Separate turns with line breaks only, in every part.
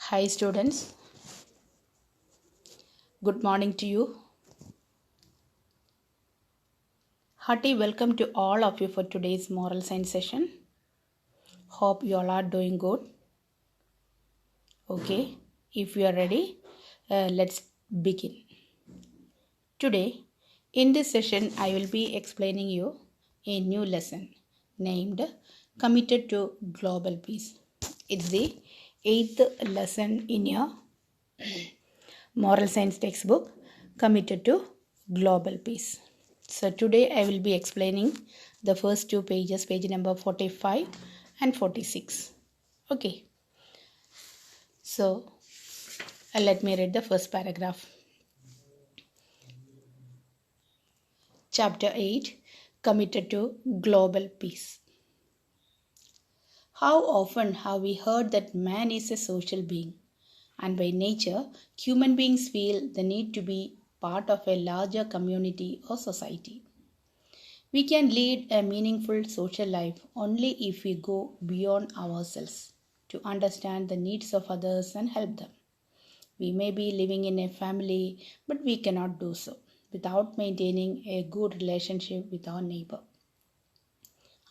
Hi students, good morning to you. Hearty welcome to all of you for today's moral science session. Hope you all are doing good. Okay, if you are ready, let's begin. Today, in this session, I will be explaining you a new lesson named Committed to Global Peace. It's the 8th lesson in your moral science textbook, Committed to Global Peace. So today I will be explaining the first two pages, page number 45 and 46. Okay. So let me read the first paragraph. Chapter 8, Committed to Global Peace. How often have we heard that man is a social being, and by nature, human beings feel the need to be part of a larger community or society. We can lead a meaningful social life only if we go beyond ourselves to understand the needs of others and help them. We may be living in a family, but we cannot do so without maintaining a good relationship with our neighbor.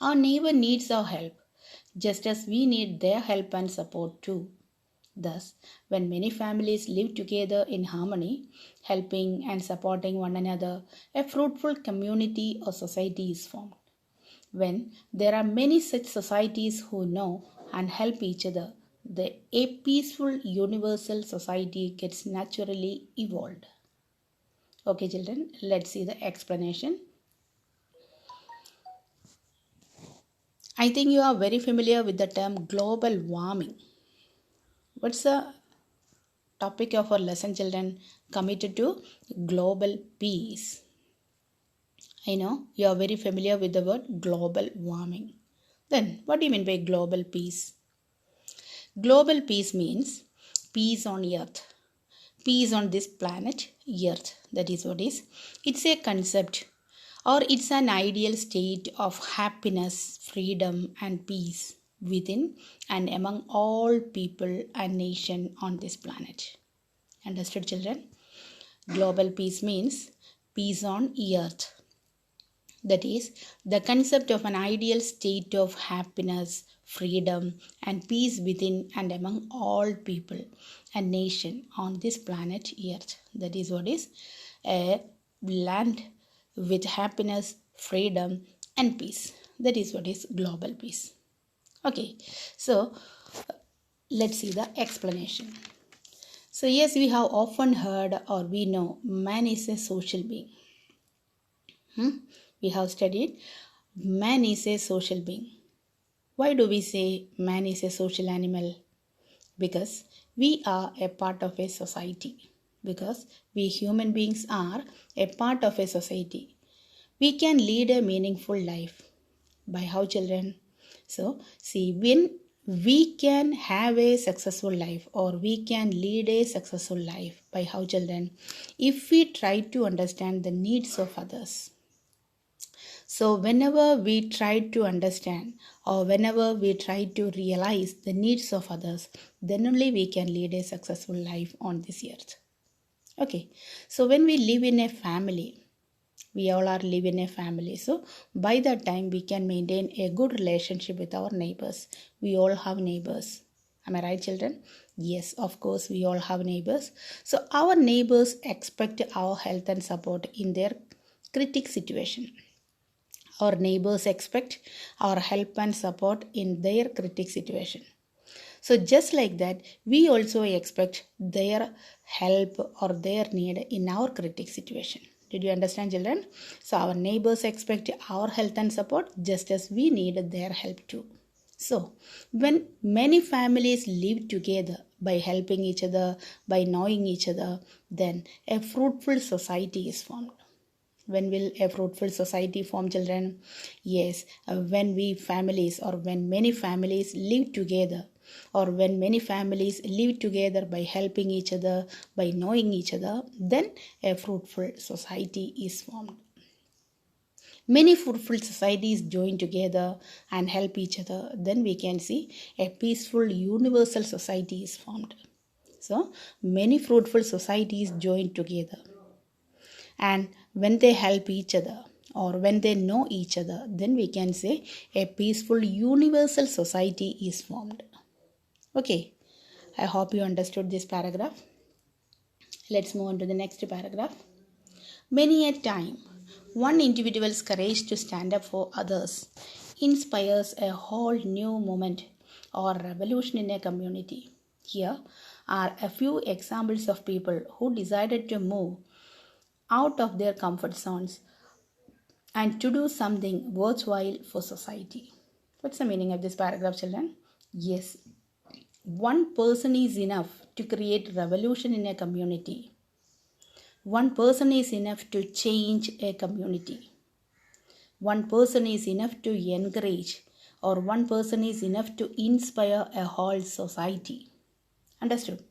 Our neighbor needs our help, just as we need their help and support too. Thus, when many families live together in harmony, helping and supporting one another, a fruitful community or society is formed. When there are many such societies who know and help each other, a peaceful universal society gets naturally evolved. Okay, children, let's see the explanation. I think you are very familiar with the term global warming. What's the topic of our lesson, children? Committed to global peace. I know you are very familiar with the word global warming. Then, what do you mean by global peace? Global peace means peace on earth. Peace on this planet, earth. That is what is. It's a concept or it's an ideal state of happiness, freedom and peace within and among all people and nation on this planet. Understood, children? Global peace means peace on earth. That is, the concept of an ideal state of happiness, freedom, and peace within and among all people and nation on this planet Earth. That is what is a land with happiness, freedom, and peace. That is what is global peace. Okay, so let's see the explanation. So, yes, we have often heard or we know man is a social being. We have studied man is a social being. Why do we say man is a social animal? Because we are a part of a society. Because we human beings are a part of a society. We can lead a meaningful life. By how, children? So, see, when we can have a successful life or we can lead a successful life. By how, children? If we try to understand the needs of others. So, whenever we try to understand or whenever we try to realize the needs of others, then only we can lead a successful life on this earth. Okay, so when we live in a family, we all are live in a family. So, by that time, we can maintain a good relationship with our neighbors. We all have neighbors. Am I right, children? Yes, of course, we all have neighbors. So, our neighbors expect our help and support in their critic situation. Our neighbors expect our help and support in their critic situation. So just like that, we also expect their help or their need in our critic situation. Did you understand, children? So our neighbors expect our help and support just as we need their help too. So when many families live together by helping each other, by knowing each other, then a fruitful society is formed. When will a fruitful society form, children? Yes, when we families or when many families live together or when many families live together by helping each other, by knowing each other, then a fruitful society is formed. Many fruitful societies join together and help each other, then we can see a peaceful universal society is formed. So many fruitful societies join together, and when they help each other or when they know each other, then we can say a peaceful universal society is formed. Okay, I hope you understood this paragraph. Let's move on to the next paragraph. Many a time, one individual's courage to stand up for others inspires a whole new movement or revolution in a community. Here are a few examples of people who decided to move out of their comfort zones and to do something worthwhile for society. What's the meaning of this paragraph, children? Yes, one person is enough to create revolution in a community. One person is enough to change a community. One person is enough to encourage, or one person is enough to inspire a whole society. Understood?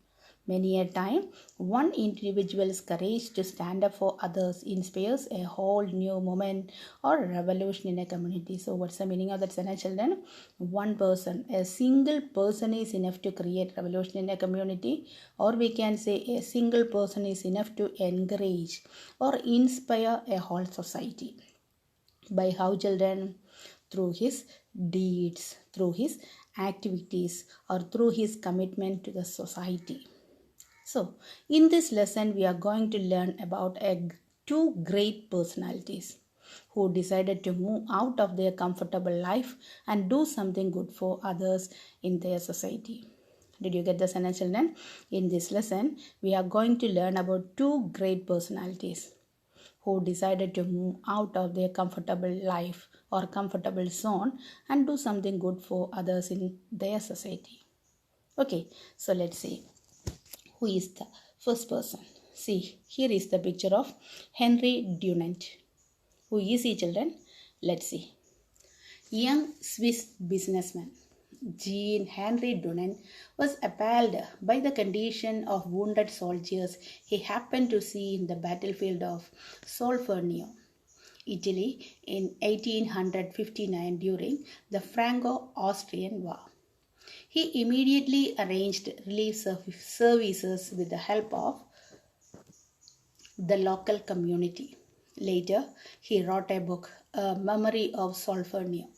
Many a time, one individual's courage to stand up for others inspires a whole new movement or revolution in a community. So, what's the meaning of that sentence, children? One person, a single person is enough to create revolution in a community, or we can say a single person is enough to encourage or inspire a whole society. By how, children? Through his deeds, through his activities, or through his commitment to the society. So, in this lesson, we are going to learn about two great personalities who decided to move out of their comfortable life and do something good for others in their society. Did you get the sentence, children? In this lesson, we are going to learn about two great personalities who decided to move out of their comfortable life or comfortable zone and do something good for others in their society. Okay, so let's see. Who is the first person? See, here is the picture of Henry Dunant. Who is he, children? Let's see. Young Swiss businessman Jean Henry Dornan was appalled by the condition of wounded soldiers he happened to see in the battlefield of Solferino, Italy in 1859 during the Franco-Austrian War. He immediately arranged relief services with the help of the local community. Later, he wrote a book, A Memory of Solferino,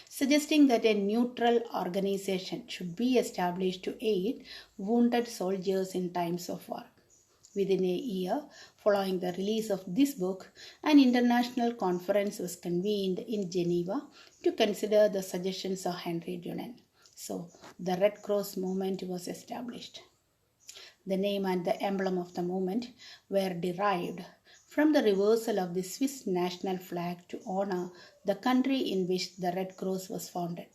suggesting that a neutral organization should be established to aid wounded soldiers in times of war. Within a year following the release of this book, an international conference was convened in Geneva to consider the suggestions of Henry Dunant. So, the Red Cross movement was established. The name and the emblem of the movement were derived from the reversal of the Swiss national flag to honor the country in which the Red Cross was founded.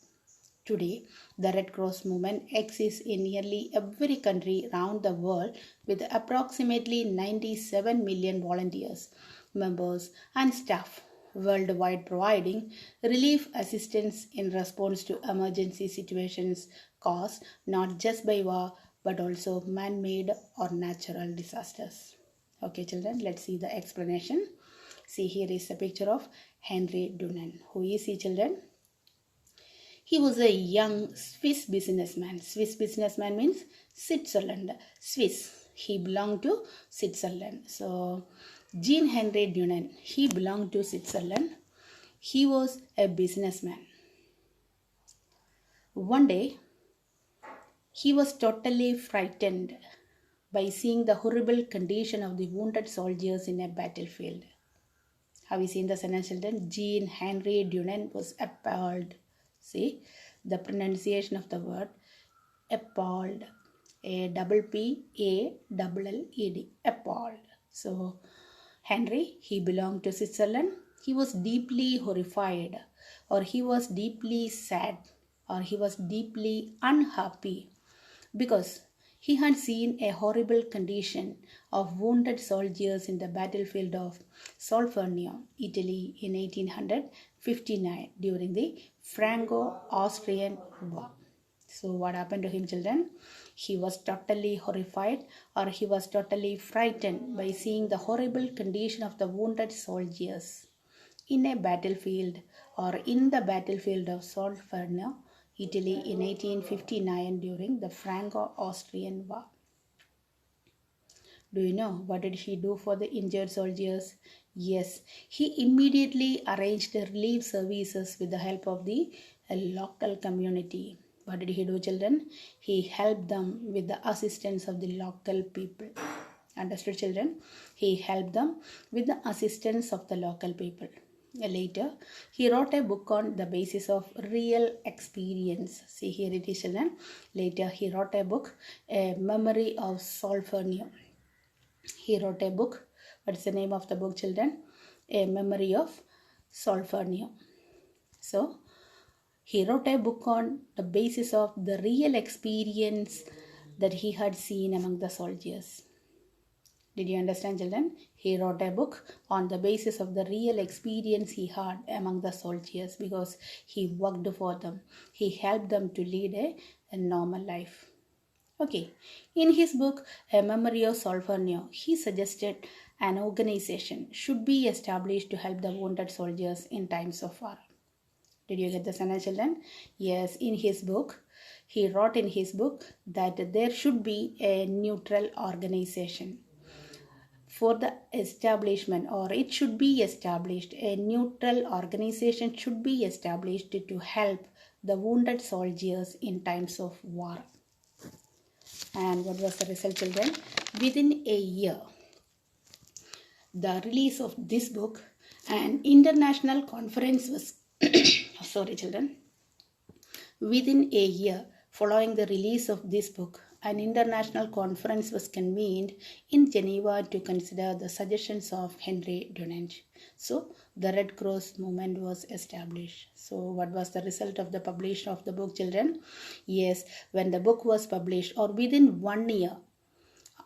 Today, the Red Cross movement exists in nearly every country around the world with approximately 97 million volunteers, members, and staff worldwide providing relief assistance in response to emergency situations caused not just by war but also man-made or natural disasters. Okay, children, let's see the explanation. See, here is a picture of Henry Dunant. Who is he, children? He was a young Swiss businessman. Swiss businessman means Switzerland. Swiss. He belonged to Switzerland. So, Jean Henry Dunant, he belonged to Switzerland. He was a businessman. One day, he was totally frightened by seeing the horrible condition of the wounded soldiers in a battlefield. Have you seen the sentence, children? Jean Henry Dunant was appalled. See the pronunciation of the word appalled. A-P-P-A-L-L-E-D. Appalled. So, Henry, he belonged to Switzerland. He was deeply horrified, or he was deeply sad, or he was deeply unhappy because he had seen a horrible condition of wounded soldiers in the battlefield of Solferino, Italy in 1859 during the Franco-Austrian War. So what happened to him, children? He was totally horrified or he was totally frightened by seeing the horrible condition of the wounded soldiers in a battlefield or in the battlefield of Solferino, Italy in 1859 during the Franco-Austrian War. Do you know what did he do for the injured soldiers? Yes, he immediately arranged the relief services with the help of the local community. What did he do, children? He helped them with the assistance of the local people. Understood, children? He helped them with the assistance of the local people. Later, he wrote a book on the basis of real experience. See, here it is, children. Later, he wrote a book, A Memory of Solferino. He wrote a book. What is the name of the book, children? A Memory of Solferino. So, he wrote a book on the basis of the real experience that he had seen among the soldiers. Did you understand, children? He wrote a book on the basis of the real experience he had among the soldiers because he worked for them. He helped them to lead a normal life. Okay, in his book, A Memory of Solferino, he suggested an organization should be established to help the wounded soldiers in times of war. Did you get the sentence, children? Yes, in his book, he wrote in his book that there should be a neutral organization for the establishment, or it should be established, a neutral organization should be established to help the wounded soldiers in times of war. And what was the result, children? Within a year, the release of this book, an international conference was sorry, children. Within a year following the release of this book, an international conference was convened in Geneva to consider the suggestions of Henry Dornan. So, the Red Cross movement was established. So, what was the result of the publication of the book, children? Yes, when the book was published, or within 1 year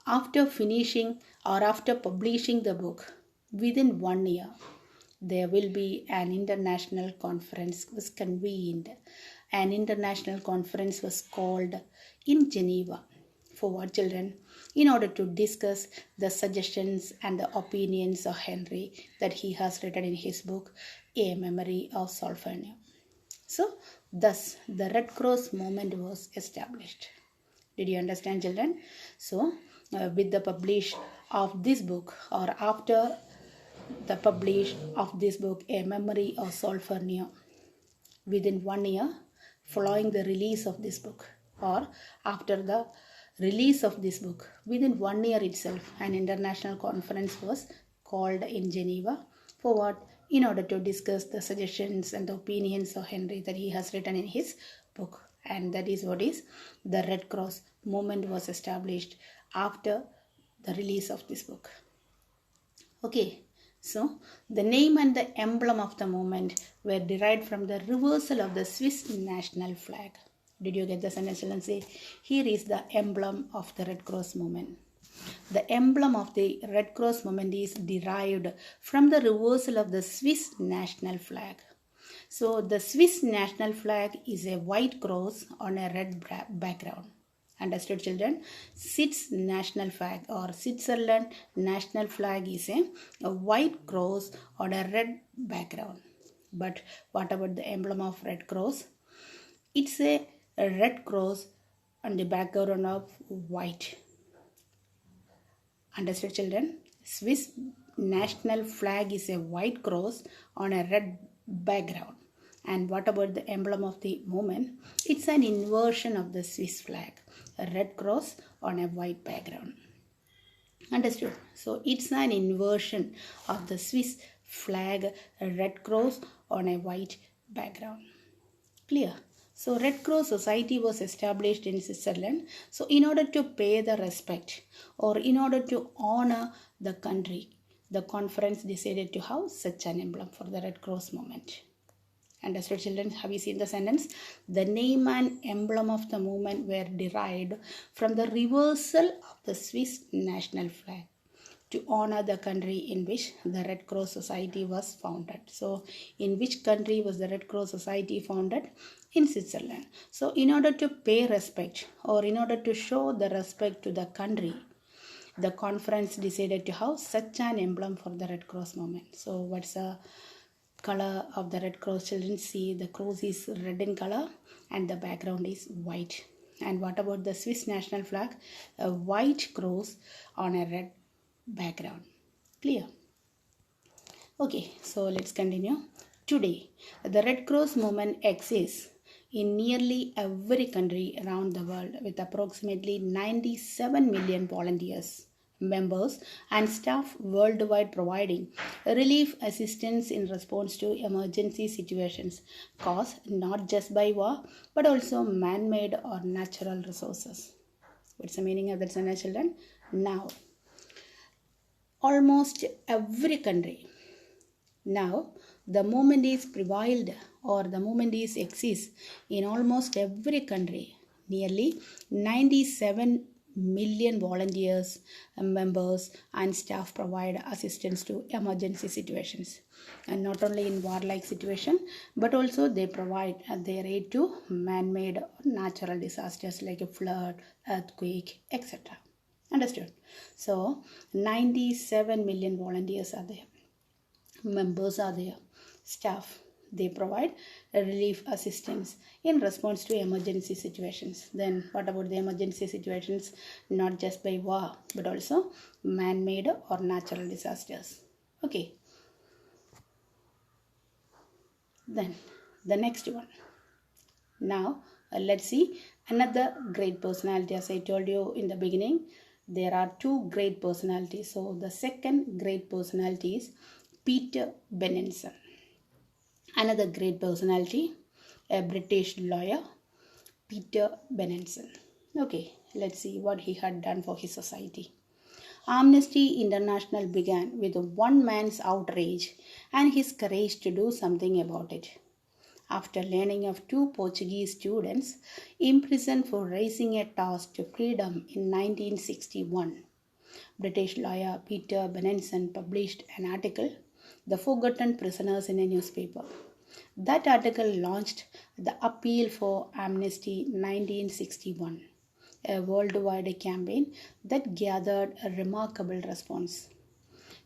after finishing or after publishing the book, within 1 year, there will be an international conference was convened. An international conference was called in Geneva. For what, children? In order to discuss the suggestions and the opinions of Henry that he has written in his book, A Memory of Solferino. So, thus the Red Cross movement was established. Did you understand, children? So, with the publish of this book, or after the publish of this book, A Memory of Solferino, within 1 year following the release of this book, or after the release of this book, within 1 year itself, an international conference was called in Geneva. For what? In order to discuss the suggestions and the opinions of Henry that he has written in his book. And that is what is the Red Cross movement was established after the release of this book. Okay, so the name and the emblem of the movement were derived from the reversal of the Swiss national flag. Did you get the sentence? And say, here is the emblem of the Red Cross movement. The emblem of the Red Cross movement is derived from the reversal of the Swiss national flag. So the Swiss national flag is a white cross on a red background. Understood, children? Swiss national flag or Switzerland national flag is a white cross on a red background. But what about the emblem of Red Cross? It's a red cross on the background of white. Understood, children? Swiss national flag is a white cross on a red background. And what about the emblem of the movement? It's an inversion of the Swiss flag, a red cross on a white background. Understood? So it's an inversion of the Swiss flag, a red cross on a white background. Clear? So Red Cross Society was established in Switzerland. So in order to pay the respect or in order to honor the country, the conference decided to have such an emblem for the Red Cross movement. Understood, children? Have you seen the sentence? The name and emblem of the movement were derived from the reversal of the Swiss national flag to honor the country in which the Red Cross Society was founded. So, in which country was the Red Cross Society founded? In Switzerland. So, in order to pay respect or in order to show the respect to the country, the conference decided to have such an emblem for the Red Cross movement. So, what's the color of the Red Cross? Children, see the cross is red in color and the background is white. And what about the Swiss national flag? A white cross on a red background. Clear? Okay, so let's continue. Today, the Red Cross movement exists in nearly every country around the world with approximately 97 million volunteers, members, and staff worldwide providing relief assistance in response to emergency situations caused not just by war but also man made or natural resources. What's the meaning of that sentence, children? Now, almost every country now, the movement is prevailed or the movement is exists in almost every country. Nearly 97 million volunteers, members, and staff provide assistance to emergency situations, and not only in warlike situation, but also they provide their aid to man-made natural disasters like a flood, earthquake, etc. Understood? So, 97 million volunteers are there, members are there, staff, they provide relief assistance in response to emergency situations. Then what about the emergency situations? Not just by war but also man-made or natural disasters. Okay, then the next one. Now let's see another great personality. As I told you in the beginning, there are two great personalities. So the second great personality is Peter Beninson. Another great personality, a British lawyer, Peter Beninson. Okay, let's see what he had done for his society. Amnesty International began with one man's outrage and his courage to do something about it. After learning of two Portuguese students imprisoned for raising a toast to freedom in 1961, British lawyer Peter Beninson published an article, The Forgotten Prisoners, in a newspaper. That article launched the Appeal for Amnesty 1961, a worldwide campaign that gathered a remarkable response.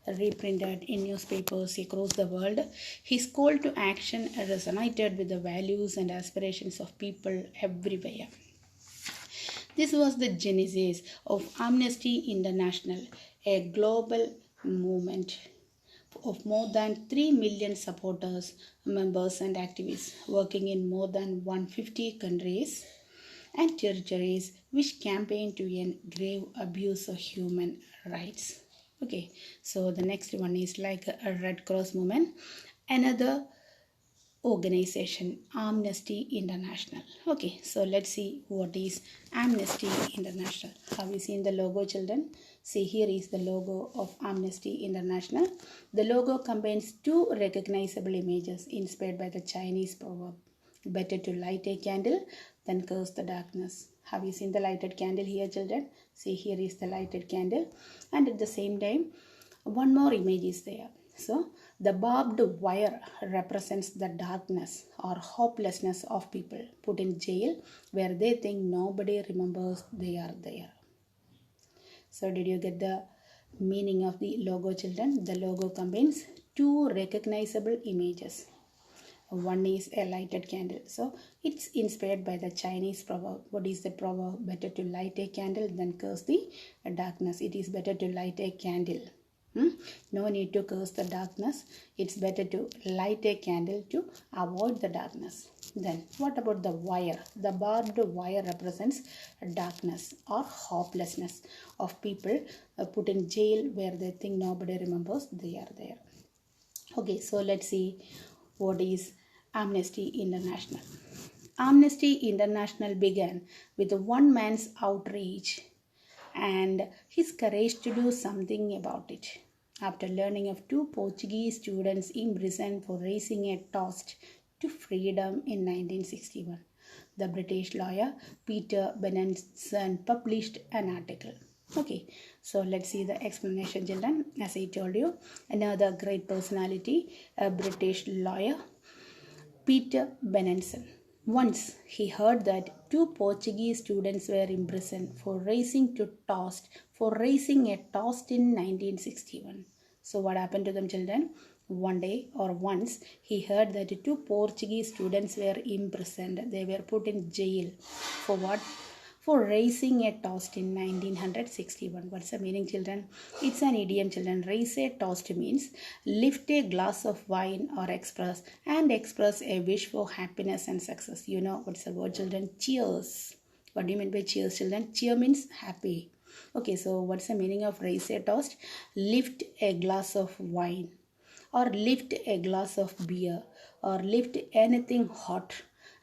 Reprinted in newspapers across the world, his call to action resonated with the values and aspirations of people everywhere. This was the genesis of Amnesty International, a global movement of more than 3 million supporters, members, and activists working in more than 150 countries and territories which campaign to end grave abuse of human rights. Okay, so the next one is like a Red Cross movement. Another organization, Amnesty International. Okay, so let's see what is Amnesty International. Have you seen the logo, children? See, here is the logo of Amnesty International. The logo combines two recognizable images inspired by the Chinese proverb, better to light a candle than curse the darkness. Have you seen the lighted candle here, children? See, here is the lighted candle, and at the same time one more image is there. So the barbed wire represents the darkness or hopelessness of people put in jail where they think nobody remembers they are there. So did you get the meaning of the logo, children? The logo combines two recognizable images. One is a lighted candle. So it's inspired by the Chinese proverb. What is the proverb? Better to light a candle than curse the darkness. It is better to light a candle. No need to curse the darkness. It's better to light a candle to avoid the darkness. Then what about the wire? The barbed wire represents darkness or hopelessness of people put in jail where they think nobody remembers they are there. Okay, so let's see what is Amnesty International. Amnesty International began with one man's outrage and his courage to do something about it. After learning of two Portuguese students imprisoned for raising a toast to freedom in 1961, the British lawyer Peter Beninson published an article. Okay, so let's see the explanation, children. As I told you, another great personality, a British lawyer, Peter Beninson. Once he heard that two Portuguese students were imprisoned for raising a toast in 1961. So what happened to them, children? One day or once he heard that two Portuguese students were imprisoned. They were put in jail for what? for raising a toast in 1961. What's the meaning, children? It's an idiom, children. Raise a toast means lift a glass of wine or express a wish for happiness and success. You know what's the word, children? Cheers. What do you mean by cheers, children? Cheer means happy. Okay, so what's the meaning of raise a toast? Lift a glass of wine, or lift a glass of beer, or lift anything hot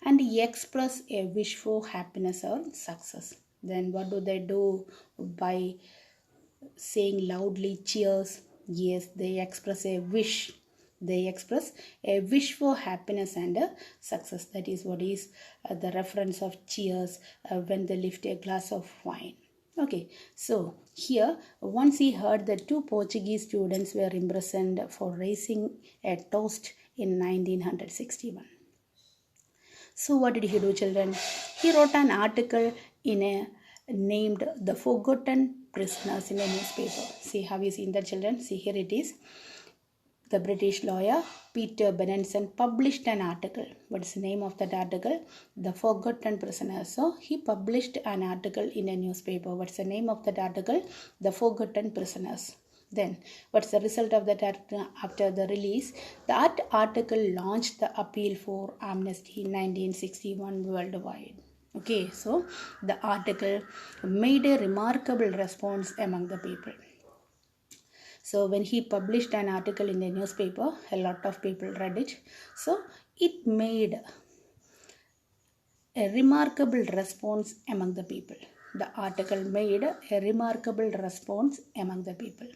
and express a wish for happiness or success. Then what do they do by saying loudly cheers? Yes, they express a wish. They express a wish for happiness and success. That is what is the reference of cheers when they lift a glass of wine. Okay, so here once he heard that two Portuguese students were imprisoned for raising a toast in 1961. So what did he do, children? He wrote an article in a named The Forgotten Prisoners in a newspaper. See, have you seen that, children? See, here it is. The British lawyer Peter Beninson published an article. What's the name of that article? The Forgotten Prisoners. So he published an article in a newspaper. What's the name of that article? The Forgotten Prisoners. Then what's the result of that article after the release? That article launched the appeal for amnesty in 1961 worldwide. Okay, so the article made a remarkable response among the people. So when he published an article in a newspaper, a lot of people read it. So it made a remarkable response among the people. The article made a remarkable response among the people.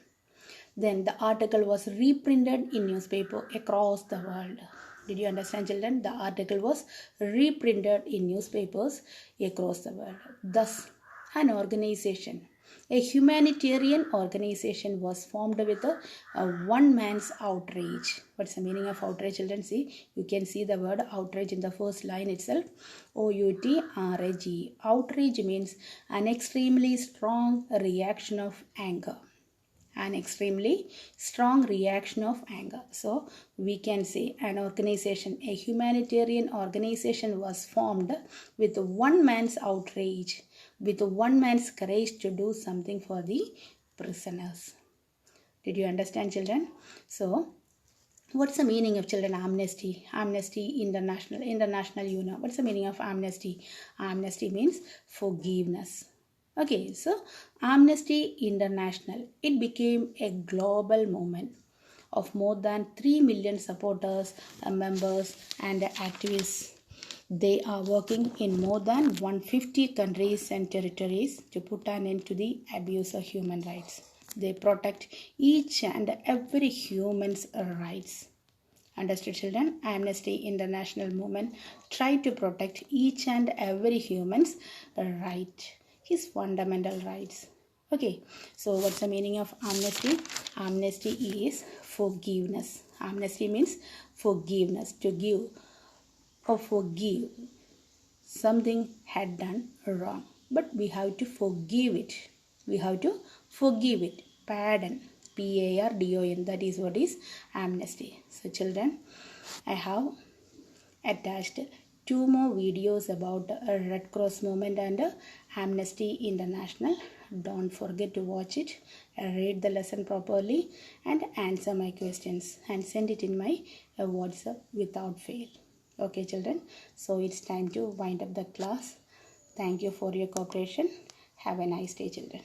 Then the article was reprinted in newspaper across the world. Did you understand, children? The article was reprinted in newspapers across the world. Thus, an organization, a humanitarian organization, was formed with a one man's outrage. What's the meaning of outrage, children? See, you can see the word outrage in the first line itself. outrage. Outrage means an extremely strong reaction of anger. An extremely strong reaction of anger. So we can say an organization, a humanitarian organization, was formed with one man's outrage, with one man's courage to do something for the prisoners. Did you understand, children? So what's the meaning of, children, amnesty? Amnesty International, you know. What's the meaning of amnesty? Amnesty means forgiveness. Okay, so Amnesty International, it became a global movement of more than 3 million supporters, members and activists. They are working in more than 150 countries and territories to put an end to the abuse of human rights. They protect each and every human's rights. Understood, children? Amnesty International movement try to protect each and every human's right, his fundamental rights. Okay, so what's the meaning of amnesty? Amnesty is forgiveness. Amnesty means forgiveness, to give or forgive something had done wrong, but we have to forgive it. We have to forgive it. Pardon. Pardon. That is what is amnesty. So children, I have attached 2 more videos about Red Cross movement and Amnesty International. Don't forget to watch it, read the lesson properly and answer my questions and send it in my WhatsApp without fail. Okay, children, so it's time to wind up the class. Thank you for your cooperation. Have a nice day, children.